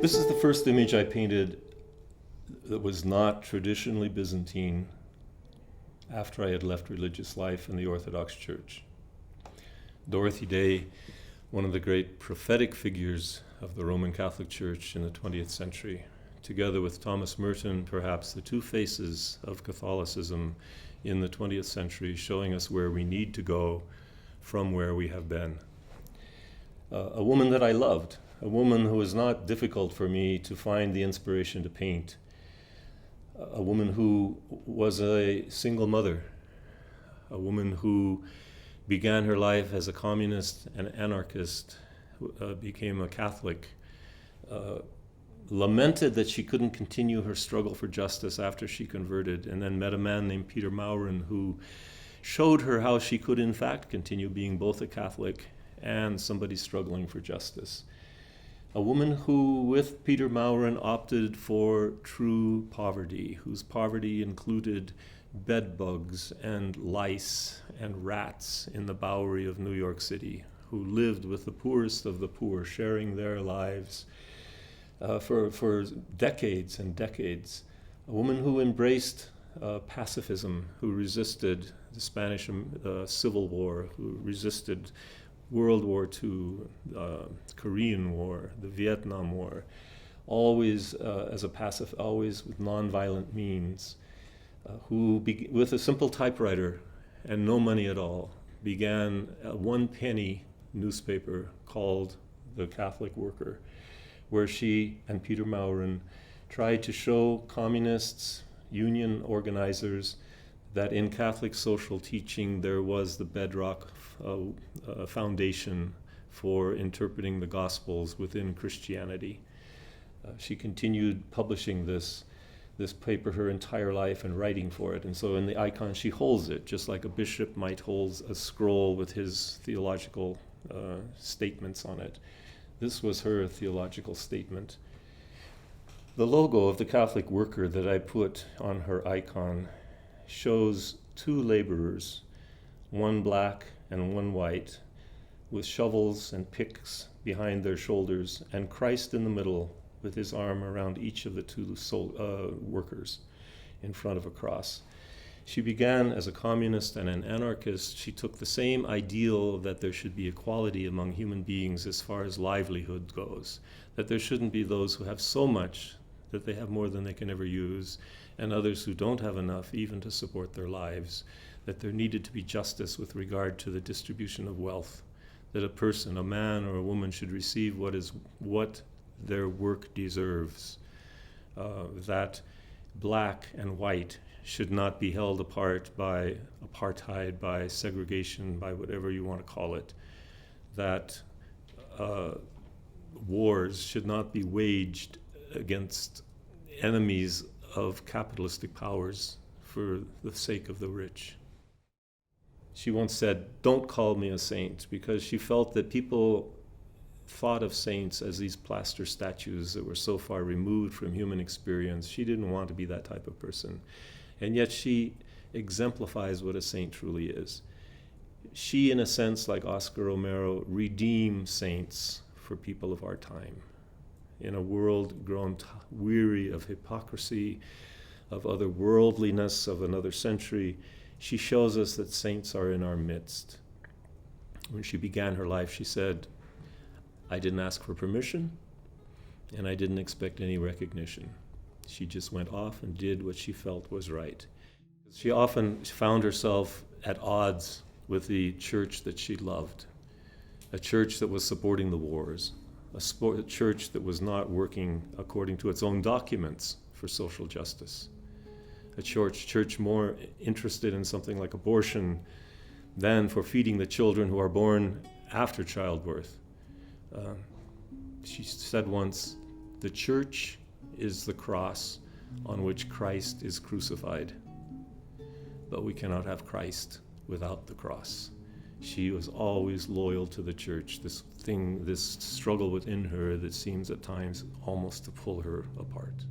This is the first image I painted that was not traditionally Byzantine after I had left religious life in the Orthodox Church. Dorothy Day, one of the great prophetic figures of the Roman Catholic Church in the 20th century, together with Thomas Merton, perhaps the two faces of Catholicism in the 20th century, showing us where we need to go from where we have been. A woman that I loved, a woman who was not difficult for me to find the inspiration to paint, a woman who was a single mother, a woman who began her life as a communist and anarchist, became a Catholic, lamented that she couldn't continue her struggle for justice after she converted, and then met a man named Peter Maurin who showed her how she could in fact continue being both a Catholic and somebody struggling for justice. A woman who, with Peter Maurin, opted for true poverty, whose poverty included bed bugs and lice and rats in the Bowery of New York City, who lived with the poorest of the poor, sharing their lives for decades and decades. A woman who embraced pacifism, who resisted the Spanish Civil War, who resisted World War II, Korean War, the Vietnam War, always as a always with nonviolent means, who, with a simple typewriter and no money at all, began a one-penny newspaper called The Catholic Worker, where she and Peter Maurin tried to show communists, union organizers, that in Catholic social teaching there was the bedrock foundation for interpreting the Gospels within Christianity. She continued publishing this paper her entire life and writing for it. And so in the icon she holds it, just like a bishop might hold a scroll with his theological statements on it. This was her theological statement. The logo of the Catholic Worker that I put on her icon shows two laborers, one black and one white, with shovels and picks behind their shoulders, and Christ in the middle with his arm around each of the two workers in front of a cross. She began as a communist and an anarchist. She took the same ideal that there should be equality among human beings as far as livelihood goes, that there shouldn't be those who have so much that they have more than they can ever use, and others who don't have enough even to support their lives, that there needed to be justice with regard to the distribution of wealth, that a person, a man or a woman, should receive what their work deserves, that black and white should not be held apart by apartheid, by segregation, by whatever you want to call it, that wars should not be waged against enemies of capitalistic powers for the sake of the rich. She once said, "Don't call me a saint," because she felt that people thought of saints as these plaster statues that were so far removed from human experience. She didn't want to be that type of person. And yet she exemplifies what a saint truly is. She, in a sense, like Oscar Romero, redeemed saints for people of our time. In a world grown weary of hypocrisy, of otherworldliness of another century, she shows us that saints are in our midst. When she began her life, she said, "I didn't ask for permission, and I didn't expect any recognition." She just went off and did what she felt was right. She often found herself at odds with the church that she loved, a church that was supporting the wars, a church that was not working according to its own documents for social justice, a church more interested in something like abortion than for feeding the children who are born after childbirth. She said once, "The church is the cross on which Christ is crucified, but we cannot have Christ without the cross." She was always loyal to the church, this struggle within her that seems at times almost to pull her apart.